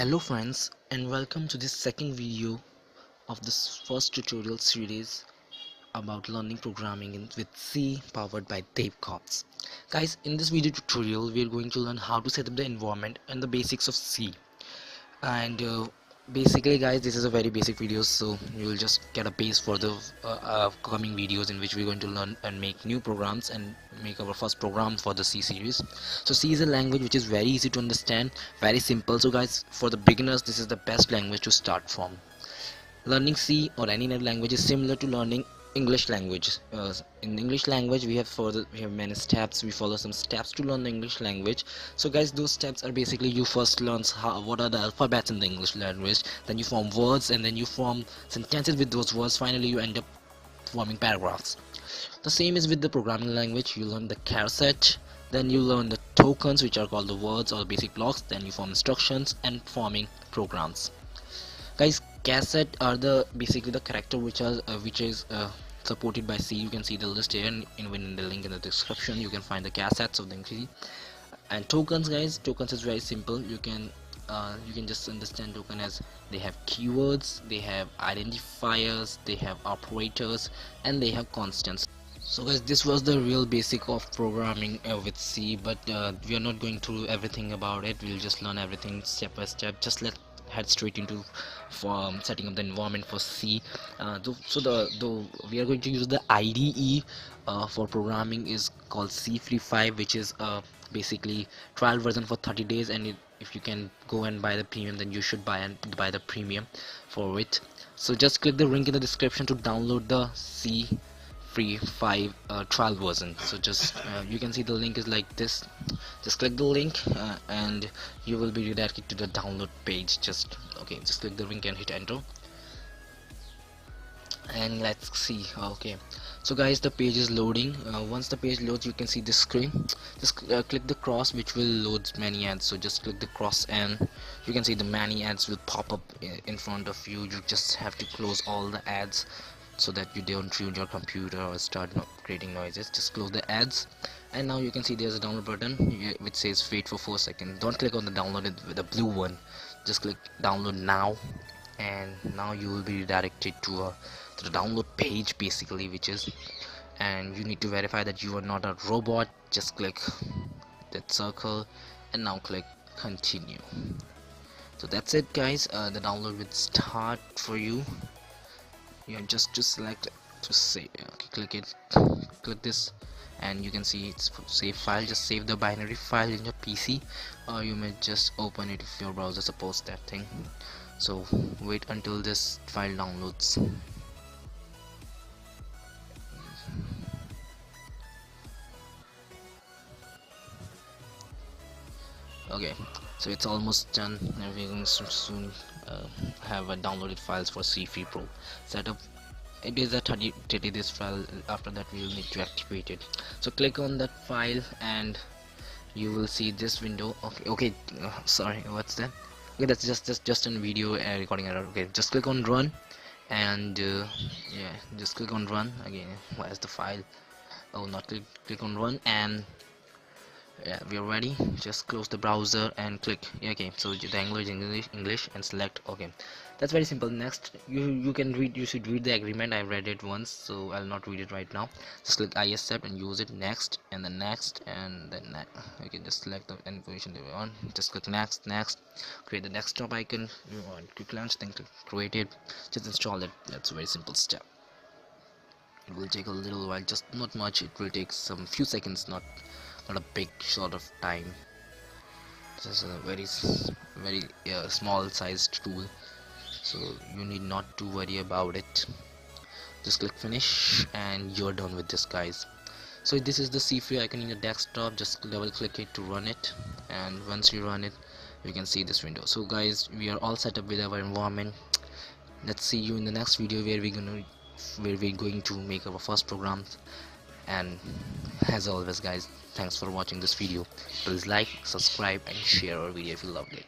Hello friends, and welcome to this second video of this first tutorial series about learning programming with C powered by DevCops. Guys, in this video tutorial we are going to learn how to set up the environment and the basics of C. And basically guys, this is a very basic video, so you will just get a base for the upcoming videos in which we're going to learn and make new programs and make our first program for the C series. So C is a language which is very easy to understand, very simple. So guys, for the beginners, this is the best language to start from. Learning C or any other language is similar to learning English language. In English language we have many steps. We follow some steps to learn the English language. So guys, those steps are basically you first learn what are the alphabets in the English language, then you form words, and then you form sentences with those words. Finally you end up forming paragraphs. The same is with the programming language. You learn the char set, then you learn the tokens, which are called the words or the basic blocks, then you form instructions and forming programs. Guys, cassette are the basically the character which is supported by C. You can see the list here, and in the link in the description you can find the cassettes of the C. And tokens, guys, tokens is very simple. You can just understand token as they have keywords, they have identifiers, they have operators, and they have constants. So guys, this was the real basic of programming with C, but we are not going through everything about it. We'll just learn everything step by step. Just let's head straight into setting up the environment for C. So we are going to use the IDE for programming is called C Free 5, which is basically trial version for 30 days, and if you can go and buy the premium, then you should buy the premium for it. So just click the link in the description to download the C Free 5 trial version. So just you can see the link is like this. Just click the link and you will be redirected to the download page. Just click the link and hit enter, and let's see. Okay, so guys, the page is loading. Once the page loads, you can see this screen. Just click the cross, which will load many ads. So just click the cross and you can see the many ads will pop up in front of you. You just have to close all the ads so that you don't ruin your computer or start creating noises. Just close the ads, and now you can see there's a download button which says wait for 4 seconds. Don't click on the download with the blue one, just click download now, and now you will be redirected to the download page basically, which is, and you need to verify that you are not a robot. Just click that circle and now click continue. So that's it guys, the download will start for you. You just to select to save. Okay, click it, click this, and you can see it's save file. Just save the binary file in your PC, or you may just open it if your browser supports that thing. So wait until this file downloads. Okay, so it's almost done, and we're going to soon have a downloaded files for C Free Pro setup. It is a 30 days file. After that we will need to activate it. So click on that file and you will see this window. Sorry, what's that? Okay, that's just a video recording error. Okay, just click on run, and yeah, just click on run again. Where's the file? Oh, not click on run, and yeah, we are ready. Just close the browser and click okay. So the language English and select okay. That's very simple. Next, you should read the agreement. I read it once, so I'll not read it right now. Just click I accept and use it. Next, and then next, and then next. Okay, just select the information that we want. Just click next. Create the desktop icon you want. Quick launch, then click create it. Just install it. That's a very simple step. It will take a little while, just not much. It will take some few seconds, not a big short of time. This is a very small sized tool, so you need not to worry about it. Just click finish and you're done with this guys. So this is the C Free icon in your desktop. Just double click it to run it, and once you run it you can see this window. So guys, we are all set up with our environment. Let's see you in the next video where we're going to make our first programs. And as always guys, thanks for watching this video. Please like, subscribe and share our video if you loved it.